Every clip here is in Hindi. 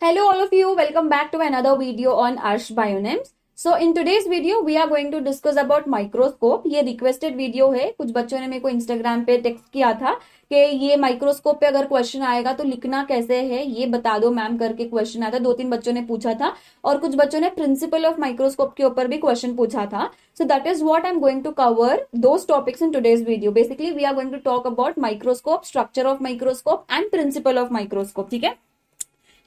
Hello all of you, welcome back to another video on Arsh Bionems. So in today's video we are going to discuss about microscope. ये requested video है, कुछ बच्चों ने मेरे को Instagram पे टेक्स्ट किया था कि ये माइक्रोस्कोप पे अगर क्वेश्चन आएगा तो लिखना कैसे है ये बता दो मैम करके क्वेश्चन आया था। 2-3 बच्चों ने पूछा था और कुछ बच्चों ने प्रिंसिपल ऑफ माइक्रोस्कोप के ऊपर भी क्वेश्चन पूछा था। So that is what I am going to cover those topics in today's video. Basically we are going to talk about microscope, structure of microscope and principle of microscope. ठीक है,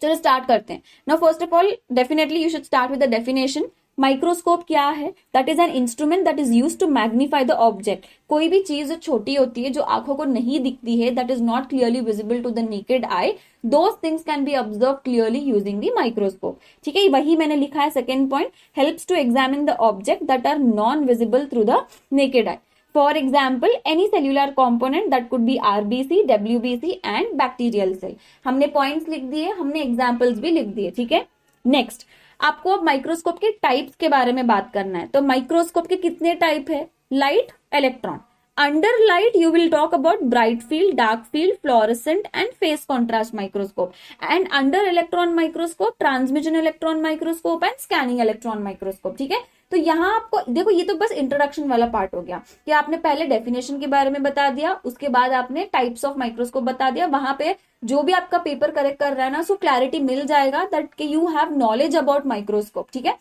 चलो स्टार्ट करते हैं। Now first of all definitely you should start with the definition. Microscope क्या है? That is an instrument that is used to magnify the object. कोई भी चीज जो छोटी होती है, जो आंखों को नहीं दिखती है, that is not clearly visible to the naked eye, those things can be observe clearly using the microscope. ठीक है, वही मैंने लिखा है second point, helps to examine the object that are non visible through the naked eye. For example, any cellular component that could be RBC, WBC and bacterial cell. हमने पॉइंट्स लिख दिए, हमने एग्जाम्पल्स भी लिख दिए। ठीक है, नेक्स्ट आपको अब माइक्रोस्कोप के टाइप्स के बारे में बात करना है। तो माइक्रोस्कोप के कितने टाइप है? Light, electron. Under light you will talk about bright field, dark field, fluorescent and face contrast microscope. And under electron microscope, transmission electron microscope and scanning electron microscope. ठीक है, तो यहाँ आपको देखो, ये तो बस इंट्रोडक्शन वाला पार्ट हो गया कि आपने पहले डेफिनेशन के बारे में बता दिया, उसके बाद आपने टाइप्स ऑफ माइक्रोस्कोप बता दिया। वहां पे जो भी आपका पेपर करेक्ट कर रहा है ना, उसको क्लैरिटी मिल जाएगा दैट कि you have knowledge about microscope. ठीक है,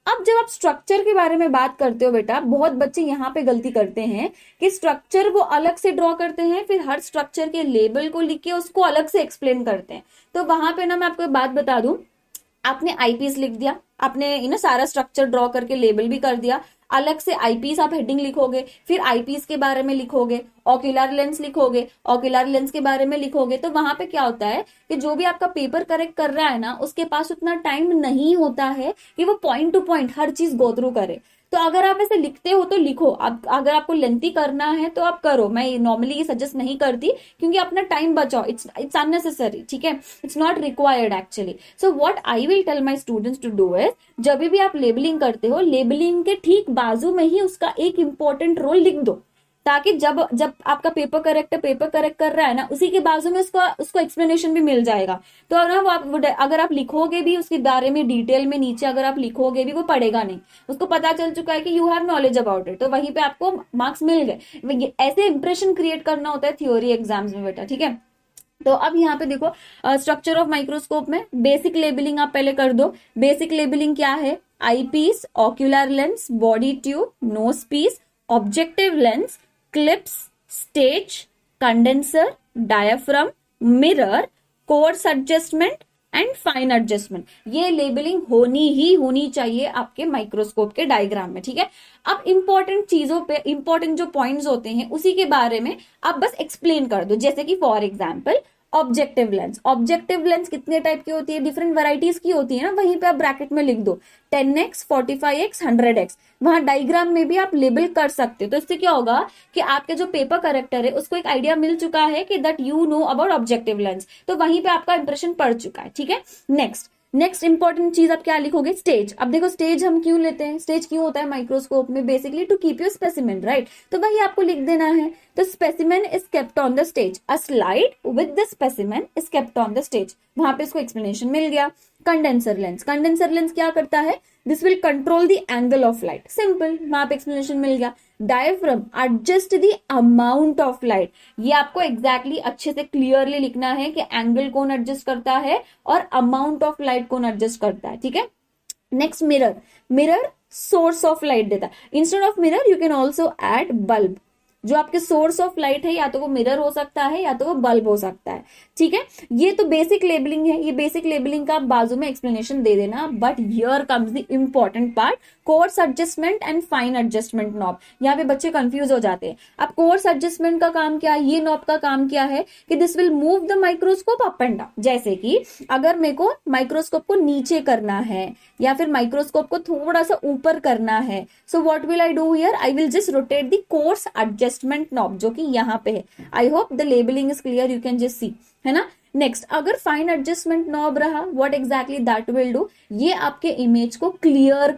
अब जब आप स्ट्रक्चर के बारे में बात करते हो बेटा, बहुत बच्चे यहाँ पे गलती करते हैं कि स्ट्रक्चर वो अलग से ड्रॉ करते हैं, फिर हर स्ट्रक्चर के लेबल को लिख के उसको अलग से एक्सप्लेन करते हैं। तो वहां पे ना मैं आपको एक बात बता दूं, आपने आईपीस लिख दिया, आपने सारा स्ट्रक्चर ड्रॉ करके लेबल भी कर दिया, अलग से आईपीस आप हेडिंग लिखोगे, फिर आईपीस के बारे में लिखोगे, ऑक्यूलर लेंस लिखोगे, ऑक्यूलर लेंस के बारे में लिखोगे, तो वहां पे क्या होता है कि जो भी आपका पेपर करेक्ट कर रहा है ना, उसके पास उतना टाइम नहीं होता है कि वो पॉइंट टू पॉइंट हर चीज गो थ्रू करे। तो अगर आप ऐसे लिखते हो तो लिखो, अब अगर आपको लेंथी करना है तो आप करो। मैं नॉर्मली ये सजेस्ट नहीं करती क्योंकि अपना टाइम बचाओ, इट्स अननेसेसरी। ठीक है, it's not required actually. So what I will tell my students to do is, जब भी आप लेबलिंग करते हो, लेबलिंग के ठीक बाजू में ही उसका एक इंपॉर्टेंट रोल लिख दो, ताकि जब आपका पेपर करेक्ट कर रहा है ना, उसी के बाजू में उसको एक्सप्लेनेशन भी मिल जाएगा। तो ना वो अगर आप लिखोगे भी उसके बारे में डिटेल में नीचे, अगर आप लिखोगे भी, वो पढ़ेगा नहीं, उसको पता चल चुका है कि you have knowledge about it, तो वहीं पे आपको मार्क्स मिल गए। ऐसे इंप्रेशन क्रिएट करना होता है थ्योरी एग्जाम्स में बेटा। ठीक है, तो अब यहाँ पे देखो स्ट्रक्चर ऑफ माइक्रोस्कोप में बेसिक लेबलिंग आप पहले कर दो। बेसिक लेबलिंग क्या है? Eye piece, ocular lens, body tube, nose piece, objective lens, clips, stage, condenser, diaphragm, mirror, coarse adjustment and fine adjustment. ये लेबलिंग होनी चाहिए आपके माइक्रोस्कोप के डायग्राम में। ठीक है, अब इंपॉर्टेंट चीजों पे, इंपॉर्टेंट जो पॉइंट्स होते हैं उसी के बारे में आप बस एक्सप्लेन कर दो। जैसे कि for example objective lens. Objective lens कितने टाइप की होती है? डिफरेंट वैरायटीज की होती है ना, वहीं पे आप ब्रैकेट में लिख दो 10x, 45x, 100x। वहां डायग्राम में भी आप लेबल कर सकते हो। तो इससे क्या होगा कि आपके जो पेपर करेक्टर है उसको एक आइडिया मिल चुका है कि that you know about objective lens, तो वहीं पे आपका इंप्रेशन पड़ चुका है। ठीक है, नेक्स्ट इंपॉर्टेंट चीज आप क्या लिखोगे? स्टेज। अब देखो स्टेज हम क्यों लेते हैं, स्टेज क्यों होता है माइक्रोस्कोप में? Basically to keep your specimen, right? तो वही आपको लिख देना है। तो specimen is kept on the stage, a slide with the specimen is kept on the stage. वहां पे इसको एक्सप्लेनेशन मिल गया। कंडेंसर लेंस क्या करता है? This will control the angle of light, simple, वहां पे एक्सप्लेनेशन मिल गया। Diaphragm, adjust the amount of light. ये आपको एग्जैक्टली अच्छे से क्लियरली लिखना है कि एंगल कौन एडजस्ट करता है और अमाउंट ऑफ लाइट कौन एडजस्ट करता है। ठीक है, next mirror source of light देता है। Instead of mirror you can also add bulb. जो आपके सोर्स ऑफ लाइट है, या तो वो मिरर हो सकता है या तो वो बल्ब हो सकता है। ठीक है, ये तो बेसिक लेबलिंग है। ये बेसिक लेबलिंग का आप बाजू में एक्सप्लेनेशन दे देना, but here comes the important part, course adjustment and fine adjustment knob. यहाँ पे बच्चे कंफ्यूज हो जाते हैं। अब कोर्स एडजस्टमेंट का काम क्या है? ये नॉब का काम क्या है कि this will move the microscope up and down. जैसे कि अगर मेरे को माइक्रोस्कोप को नीचे करना है या फिर माइक्रोस्कोप को थोड़ा सा ऊपर करना है, so what will I do here? I will just rotate the coarse adjustment knob, जो कि यहाँ पे है। I hope the labelling is clear, you can just see, है ना। नेक्स्ट, अगर फाइन एडजस्टमेंट नॉब रहा, what exactly that will do? ये आपके इमेज को क्लियर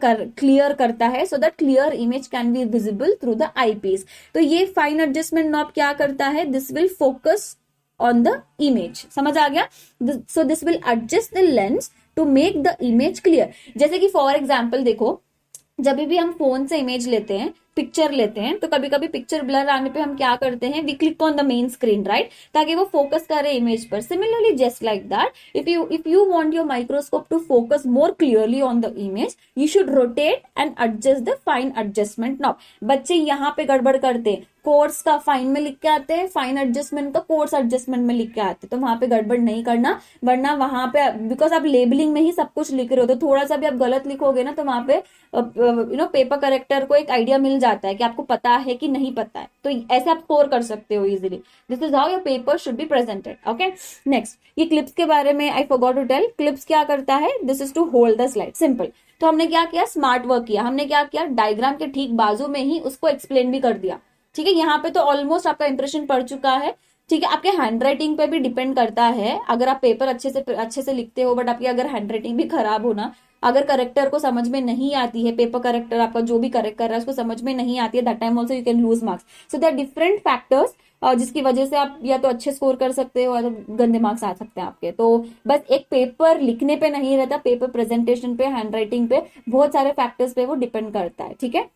करता है, so that clear image can be visible through the eyepiece. तो ये फाइन एडजस्टमेंट नॉब क्या करता है? This will focus on the image. समझ आ गया? So this will adjust the lens to make the image clear. जैसे कि फॉर एग्जाम्पल देखो, जब भी हम फोन से इमेज लेते हैं, पिक्चर लेते हैं, तो कभी कभी पिक्चर ब्लर आने पे हम क्या करते हैं, we click on the main screen, right, ताकि वो फोकस करे इमेज पर। Similarly just like that, if you want your microscope to focus more clearly on the image, you should rotate and adjust the fine adjustment knob. बच्चे यहाँ पे गड़बड़ करते हैं, कोर्स का फाइन में लिख के आते हैं, फाइन एडजस्टमेंट का कोर्स एडजस्टमेंट में लिख के आते हैं, तो वहां पे गड़बड़ नहीं करना, वरना वहां पे बिकॉज आप लेबलिंग में ही सब कुछ लिख रहे हो, तो थोड़ा सा भी आप गलत लिखोगे ना, तो वहां पे पेपर करेक्टर को एक आइडिया मिल जाता है कि आपको पता है कि नहीं पता है, तो ऐसे आप स्कोर कर सकते हो easily. This is how your paper should be presented. Okay, next, ये क्लिप्स के बारे में I forgot to tell. Clips क्या करता है, this is to hold the slide, simple. तो हमने क्या किया, स्मार्ट वर्क किया। हमने क्या किया, डायग्राम के ठीक बाजू में ही उसको एक्सप्लेन भी कर दिया। ठीक है, यहाँ पे तो ऑलमोस्ट आपका इंप्रेशन पड़ चुका है। ठीक है, आपके हैंडराइटिंग पे भी डिपेंड करता है। अगर आप पेपर अच्छे से लिखते हो, बट आपकी अगर हैंडराइटिंग भी खराब हो ना, अगर करेक्टर को समझ में नहीं आती है, पेपर करेक्टर आपका जो भी करेक्ट कर रहा है उसको समझ में नहीं आती है, that time also you can lose marks. So there different factors जिसकी वजह से आप या तो अच्छे स्कोर कर सकते हो या तो गंदे मार्क्स आ सकते हैं आपके। तो बस एक पेपर लिखने पे नहीं रहता, पेपर प्रेजेंटेशन पे, हैंडराइटिंग पे, बहुत सारे फैक्टर्स पे वो डिपेंड करता है। ठीक है,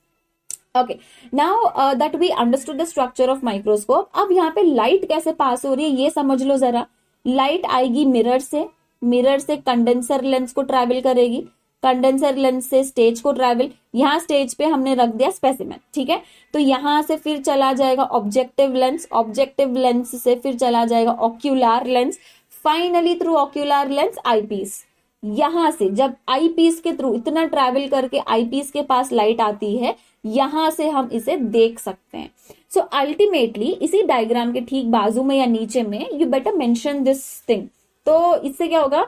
okay, now that we understood the structure of microscope. अब यहाँ पे लाइट कैसे पास हो रही है ये समझ लो जरा। लाइट आएगी मिरर से, मिरर से कंडेंसर लेंस को ट्रैवल करेगी, कंडेंसर लेंस से स्टेज को ट्रैवल, यहाँ स्टेज पे हमने रख दिया स्पेसिमेन। ठीक है, तो यहां से फिर चला जाएगा ऑब्जेक्टिव लेंस, ऑब्जेक्टिव लेंस से फिर चला जाएगा ocular lens, finally through ocular lens eyepiece. यहां से जब आईपीस के थ्रू इतना ट्रैवल करके आईपीस के पास लाइट आती है, यहां से हम इसे देख सकते हैं। सो अल्टीमेटली इसी डायग्राम के ठीक बाजू में या नीचे में you better mention this thing. तो इससे क्या होगा,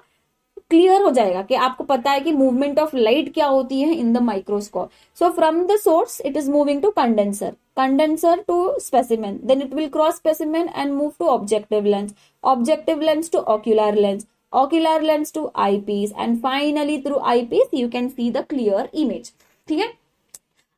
क्लियर हो जाएगा कि आपको पता है कि मूवमेंट ऑफ लाइट क्या होती है in the microscope. So from the source it is moving to condenser, condenser to specimen, then it will cross specimen and move to objective lens, objective lens to ocular lens, ocular lens to eyepiece, and finally through eyepiece you can see the clear image। ठीक है,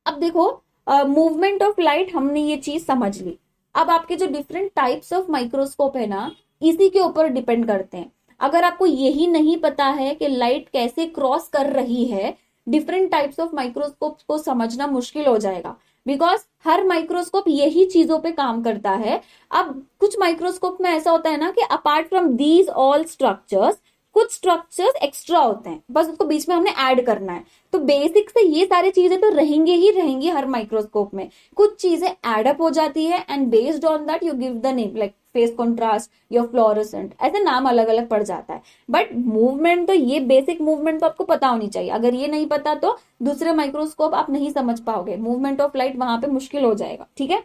अब देखो मूवमेंट ऑफ लाइट हमने ये चीज समझ ली। अब आपके जो डिफरेंट टाइप्स ऑफ माइक्रोस्कोप है ना, इसी के ऊपर डिपेंड करते हैं। अगर आपको यही नहीं पता है कि लाइट कैसे क्रॉस कर रही है, डिफरेंट टाइप्स ऑफ माइक्रोस्कोप को समझना मुश्किल हो जाएगा, बिकॉज हर माइक्रोस्कोप यही चीजों पे काम करता है। अब कुछ माइक्रोस्कोप में ऐसा होता है ना कि apart from these all structures, कुछ स्ट्रक्चर्स एक्स्ट्रा होते हैं, बस उसको बीच में हमने ऐड करना है। तो बेसिक से ये सारी चीजें तो रहेंगे ही रहेंगी हर माइक्रोस्कोप में। कुछ चीजें एड अप हो जाती है and based on that you give the name, like face contrast या फ्लोरोसेंट, ऐसे नाम अलग अलग पड़ जाता है। बट मूवमेंट तो ये बेसिक मूवमेंट तो आपको पता होनी चाहिए। अगर ये नहीं पता तो दूसरे माइक्रोस्कोप आप नहीं समझ पाओगे, मूवमेंट ऑफ लाइट वहां पे मुश्किल हो जाएगा। ठीक है,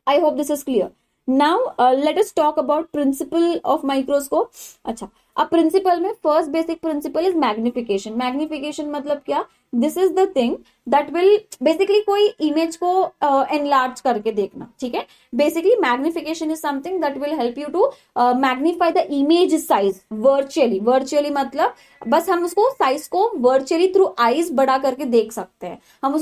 I hope this is clear. Now let us talk about principle of microscope. अच्छा, अब प्रिंसिपल में first basic principle is magnification. Magnification मतलब क्या, this is the thing that will basically कोई इमेज को एनलार्ज करके देखना। ठीक है, basically magnification is something that will help you to magnify the image size virtually. Virtually मतलब बस हम उसको साइज को वर्चुअली थ्रू आईज बड़ा करके देख सकते हैं। हम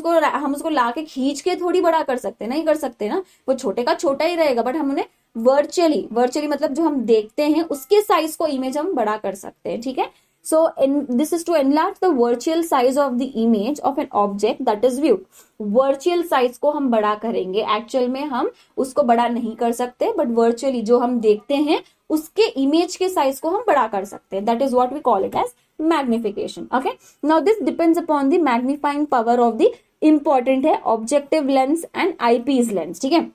उसको लाके खींच के थोड़ी बड़ा कर सकते हैं, नहीं कर सकते ना, वो छोटे का छोटा ही रहेगा, बट हम उन्हें वर्चुअली मतलब जो हम देखते हैं उसके साइज को इमेज हम बड़ा कर सकते हैं। ठीक है, so this is to enlarge the virtual size of the image of an object that is viewed. Virtual size को हम बड़ा करेंगे, एक्चुअल में हम उसको बड़ा नहीं कर सकते, बट वर्चुअली जो हम देखते हैं उसके इमेज के साइज को हम बड़ा कर सकते हैं। That is what we call it as magnification. Okay, now this depends upon the magnifying power of the important है objective lens and eyepiece lens. ठीक है,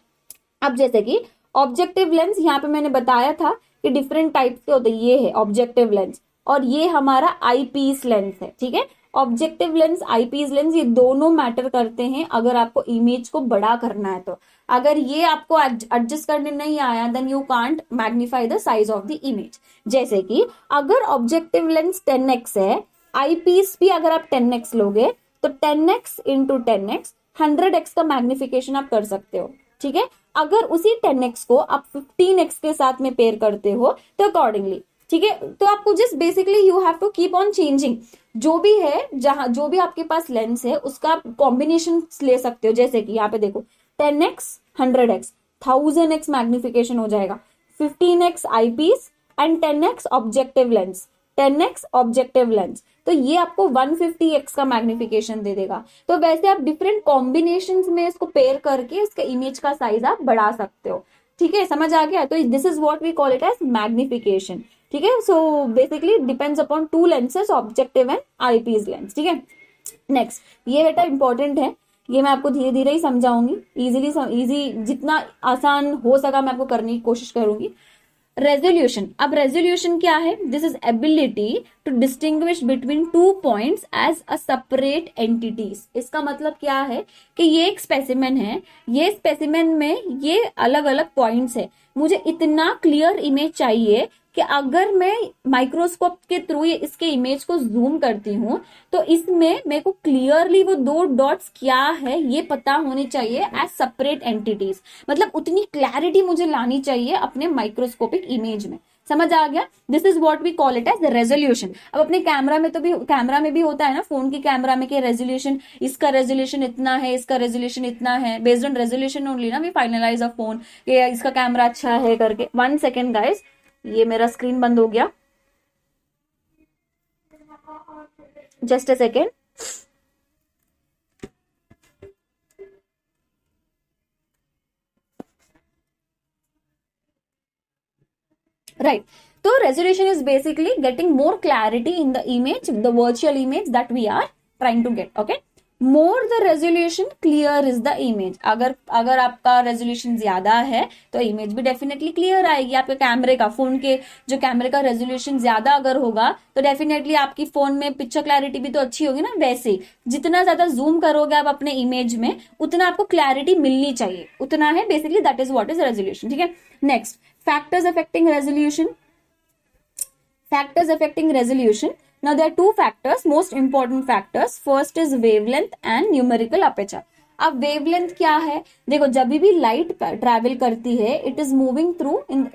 अब जैसे कि ऑब्जेक्टिव लेंस यहाँ पे मैंने बताया था कि डिफरेंट टाइप्स के होते हैं। ये है ऑब्जेक्टिव लेंस और ये हमारा आईपीस लेंस है। ठीक है, ऑब्जेक्टिव लेंस, आईपीस लेंस, ये दोनों मैटर करते हैं अगर आपको इमेज को बड़ा करना है। तो अगर ये आपको एडजस्ट करने नहीं आया, then you can't magnify the size of the image. जैसे कि अगर ऑब्जेक्टिव लेंस 10x है, आईपीस भी अगर आप 10x लोगे तो 10x इंटू 10x 100x का मैग्निफिकेशन आप कर सकते हो। ठीक है, अगर उसी 10x को आप 15x के साथ में पेयर करते हो तो अकॉर्डिंगली। ठीक है, तो आपको just basically you have to keep on changing. जो भी है, जहां जो भी आपके पास लेंस है उसका आप कॉम्बिनेशन ले सकते हो। जैसे कि यहाँ पे देखो 10x 100x 1000x मैग्निफिकेशन हो जाएगा, 15x eyepiece and 10x objective lens. 10x objective lens, तो ये आपको 150x का मैग्निफिकेशन दे देगा। तो वैसे आप डिफरेंट कॉम्बिनेशंस में इसको पेयर करके इसके इमेज का साइज आप बढ़ा सकते हो। ठीक है, समझ आ गया? तो this is what we call it as magnification. ठीक है, so basically depends upon two lenses, objective and eyepiece lens. ठीक है, नेक्स्ट ये बेटा इंपॉर्टेंट है, ये मैं आपको धीरे धीरे ही समझाऊंगी, इजी जितना आसान हो सका मैं आपको करने की कोशिश करूंगी। रेजोल्यूशन, अब रेजोल्यूशन क्या है? This is ability to distinguish between two points as a separate entities. इसका मतलब क्या है कि ये एक स्पेसिमेन है, ये स्पेसिमेन में ये अलग अलग पॉइंट्स है, मुझे इतना क्लियर इमेज चाहिए कि अगर मैं माइक्रोस्कोप के थ्रू ये इसके इमेज को जूम करती हूँ तो इसमें मेरे को क्लियरली वो दो डॉट्स क्या है ये पता होनी चाहिए एज सेपरेट एंटिटीज। मतलब उतनी क्लैरिटी मुझे लानी चाहिए अपने माइक्रोस्कोपिक इमेज में। समझ आ गया? This is what we call it as resolution. अब अपने कैमरा में तो भी, कैमरा में भी होता है ना, फोन की कैमरा में कि रेजोल्यूशन, इसका रेजोल्यूशन इतना है, इसका रेजोल्यूशन इतना है, बेस्ड ऑन रेजोल्यूशन ओनली ना वी फाइनलाइज अ फोन कि इसका कैमरा अच्छा है करके। 1 सेकेंड गाइस, ये मेरा स्क्रीन बंद हो गया, जस्ट अ सेकेंड। राइट, तो resolution is basically getting more clarity in the image, the virtual image that we are trying to get. Okay, more the resolution clear is the image. अगर आपका रेजोल्यूशन ज्यादा है तो इमेज भी डेफिनेटली क्लियर आएगी। आपके कैमरे का, फोन के जो कैमरे का रेजोल्यूशन ज्यादा अगर होगा तो डेफिनेटली आपकी फोन में पिक्चर क्लैरिटी भी तो अच्छी होगी ना। वैसे जितना ज्यादा जूम करोगे आप अपने इमेज में उतना आपको क्लैरिटी मिलनी चाहिए, उतना है basically, that is what is resolution. ठीक है, next factors affecting resolution. Factors affecting resolution. Now there are two factors, most important factors. First is wavelength and numerical aperture. अब wavelength क्या है? देखो, जब भी लाइट ट्रैवल करती है it is moving through in,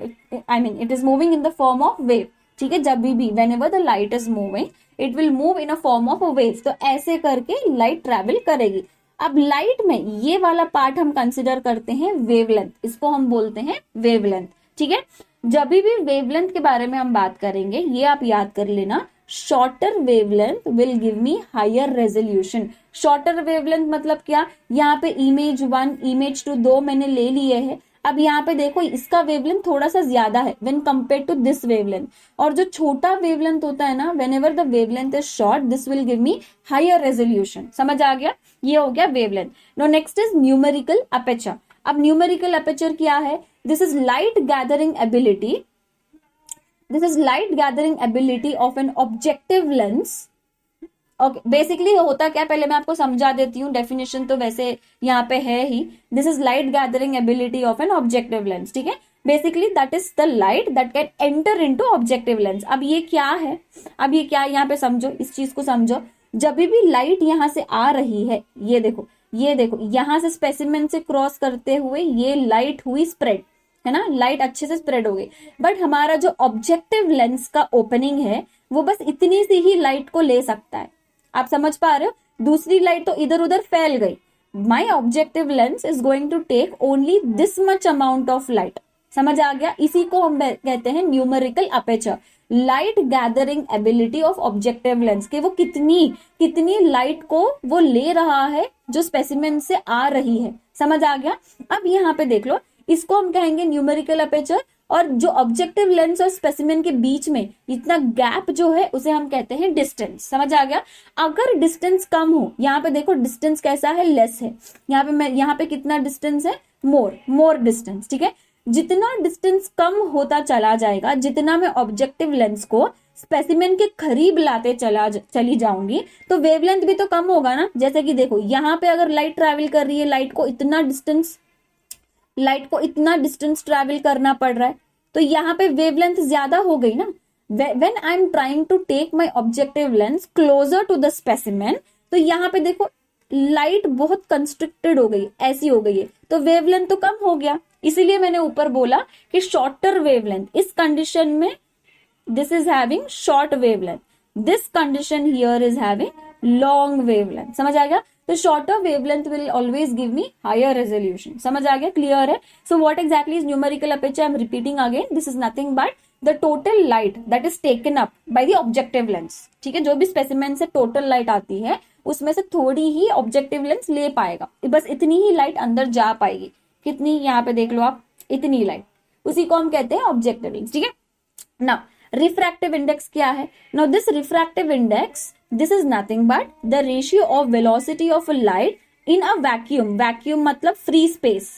I mean it is moving in the form of wave. ठीक है, जब भी whenever the light is moving it will move in a form of a wave। तो ऐसे करके लाइट ट्रैवल करेगी। अब लाइट में ये वाला पार्ट हम कंसिडर करते हैं वेवलेंथ, इसको हम बोलते हैं वेवलेंथ। ठीक है, जब भी वेवलेंथ के बारे में हम बात करेंगे ये आप याद कर लेना, shorter wavelength will give me higher resolution. Shorter wavelength मतलब क्या? यहाँ पे इमेज 1, इमेज 2 दो मैंने ले लिए हैं। अब यहाँ पे देखो इसका वेवलेंथ थोड़ा सा ज्यादा है when compare to this wavelength, और जो छोटा वेवलेंथ होता है ना, whenever the wavelength is short this will give me higher resolution. समझ आ गया? ये हो गया wavelength. No next is numerical aperture. अब न्यूमेरिकल अपर्चर क्या है? This is light gathering ability, this is light gathering ability of an objective lens. Okay, basically होता क्या, पहले मैं आपको समझा देती हूँ, डेफिनेशन तो वैसे यहाँ पे है ही। This is light gathering ability of an objective lens. ठीक है, basically that is the light that can enter into objective lens. अब ये क्या है? अब ये क्या, यहाँ पे समझो, इस चीज को समझो। जब भी लाइट यहाँ से आ रही है, ये देखो यहां से स्पेसिमेन से क्रॉस करते हुए ये लाइट हुई स्प्रेड, है ना, लाइट अच्छे से स्प्रेड हो गई। बट हमारा जो ऑब्जेक्टिव लेंस का ओपनिंग है वो बस इतनी सी ही लाइट को ले सकता है। आप समझ पा रहे हो? दूसरी लाइट तो इधर उधर फैल गई। My objective lens is going to take only this much amount of light. समझ आ गया? इसी को हम कहते हैं numerical aperture, light gathering ability of objective lens, कि वो कितनी लाइट को वो ले रहा है जो स्पेसिमेन से आ रही है। समझ आ गया? अब यहाँ पे देख लो, इसको हम कहेंगे न्यूमेरिकल अपर्चर, और जो ऑब्जेक्टिव लेंस और स्पेसिमेन के बीच में इतना गैप जो है उसे हम कहते हैं डिस्टेंस। समझ आ गया? अगर डिस्टेंस कम हो, यहाँ पे देखो डिस्टेंस कैसा है, लेस है। यहाँ पे कितना डिस्टेंस है? मोर डिस्टेंस। ठीक है, जितना डिस्टेंस कम होता चला जाएगा, जितना मैं ऑब्जेक्टिव लेंस को स्पेसिमेन के करीब लाते चली जाऊंगी तो वेवलेंथ भी तो कम होगा ना। जैसे कि देखो यहाँ पे अगर लाइट ट्रैवल कर रही है, लाइट को इतना डिस्टेंस ट्रैवल करना पड़ रहा है, तो यहाँ पे वेवलेंथ ज्यादा हो गई ना। When I am trying to take my objective lens closer to the specimen, तो यहाँ पे देखो लाइट बहुत कंस्ट्रिक्टेड हो गई, ऐसी हो गई है, तो वेवलेंथ तो कम हो गया। इसीलिए मैंने ऊपर बोला कि शॉर्टर वेवलेंथ, इस कंडीशन में this is having short wavelength, this condition here is having long wavelength, समझ आ गया। तो shorter wavelength will always give me higher resolution, समझ आ गया, क्लियर है। So what exactly is numerical aperture, I am repeating again, this is nothing but the total light that is taken up by the objective lens, ठीक है। जो भी स्पेसिमेन से टोटल लाइट आती है उसमें से थोड़ी ही ऑब्जेक्टिव लेंस ले पाएगा, बस इतनी ही लाइट अंदर जा पाएगी। कितनी, यहाँ पे देख लो आप, इतनी लाइट, उसी को हम कहते हैं ऑब्जेक्टिव लेंस, ठीक है ना। रिफ्रैक्टिव इंडेक्स क्या है? Now this refractive index, this is nothing but the ratio of velocity of light in a vacuum, vacuum मतलब फ्री स्पेस,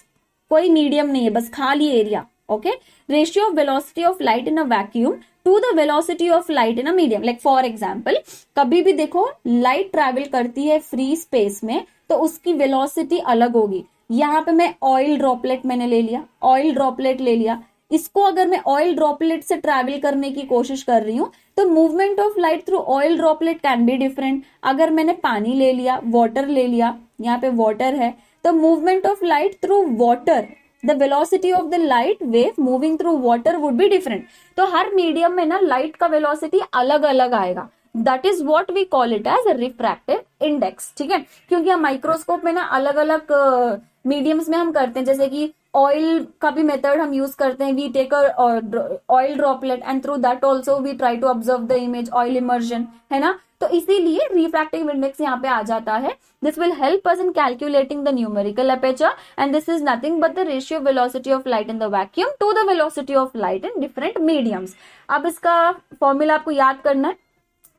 कोई मीडियम नहीं है, बस खाली area, okay. Ratio of velocity of light in a vacuum to the velocity of light in a medium. Like for example, कभी भी देखो लाइट ट्रेवल करती है फ्री स्पेस में तो उसकी वेलोसिटी अलग होगी। यहाँ पे मैं ऑयल ड्रॉपलेट मैंने ले लिया, ऑयल ड्रॉपलेट ले लिया, इसको अगर मैं ऑयल ड्रॉपलेट से ट्रैवल करने की कोशिश कर रही हूँ तो movement of light through oil droplet can be different. अगर मैंने पानी ले लिया, वाटर ले लिया, यहाँ पे वाटर है, तो movement of light through water, the velocity of the light wave moving through water would be different. तो हर मीडियम में ना लाइट का वेलोसिटी अलग अलग आएगा, that is what we call it as refractive index, ठीक है। क्योंकि हम माइक्रोस्कोप में ना अलग अलग मीडियम्स में हम करते हैं, जैसे कि ऑयल का भी मेथड हम यूज करते हैं, we take oil droplet and through that also we try to observe the image, oil immersion, है ना। तो इसीलिए रिफ्रैक्टिव इंडेक्स यहाँ पे आ जाता है। This will help us in calculating the numerical aperture and this is nothing but the ratio velocity of light in the vacuum to the velocity of light in different mediums. अब इसका फॉर्मूला आपको याद करना है,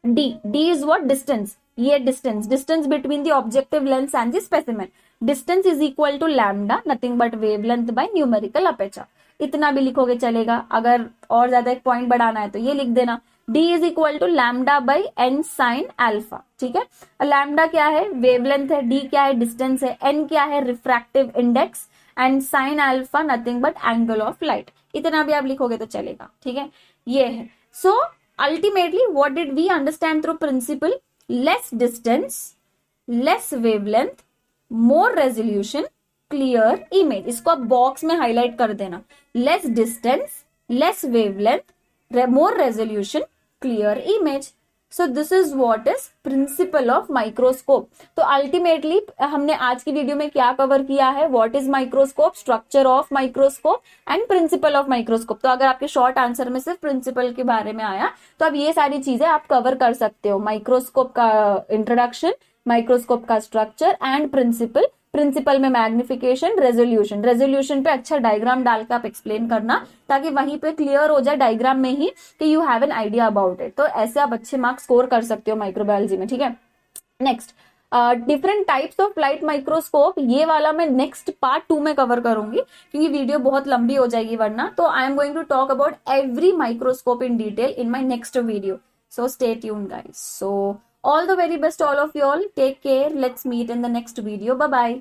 डी इज व्हाट, डिस्टेंस, ये distance between the objective lens and the specimen, distance is equal to lambda, nothing but wavelength by numerical aperture. इतना भी लिखोगे चलेगा, अगर और ज्यादा एक पॉइंट बढ़ाना है तो ये लिख देना, d is equal to lambda by n sine alpha, ठीक है। लैम्डा क्या है, वेवलेंथ है, d क्या है, डिस्टेंस है, n क्या है, refractive index, and sine alpha nothing but angle of light. इतना भी आप लिखोगे तो चलेगा, ठीक है, ये है। So ultimately what did we understand through principle, less distance, less wavelength, more resolution, clear image. इसको आप बॉक्स में हाईलाइट कर देना, less distance, less wavelength, more resolution, clear image. So this is what is principle of microscope. तो अल्टीमेटली हमने आज की वीडियो में क्या कवर किया है, what is microscope, structure of microscope and principle of microscope. तो अगर आपके शॉर्ट आंसर में सिर्फ प्रिंसिपल के बारे में आया तो अब ये सारी चीजें आप कवर कर सकते हो, माइक्रोस्कोप का इंट्रोडक्शन, माइक्रोस्कोप का स्ट्रक्चर एंड प्रिंसिपल। प्रिंसिपल में मैग्निफिकेशन, रेजोल्यूशन, रेजोल्यूशन पे अच्छा डायग्राम डाल के आप एक्सप्लेन करना ताकि वहीं पे क्लियर हो जाए डायग्राम में ही कि you have an idea about it. तो ऐसे आप अच्छे मार्क्स स्कोर कर सकते हो माइक्रोबायोलॉजी में, ठीक है। Next, different types of light microscope, ये वाला मैं नेक्स्ट पार्ट 2 में कवर करूंगी क्योंकि वीडियो बहुत लंबी हो जाएगी वरना। तो I am going to talk about every microscope in detail in my next video, so stay tuned guys. So all the very best all of you all, take care, let's meet in the next video, bye bye.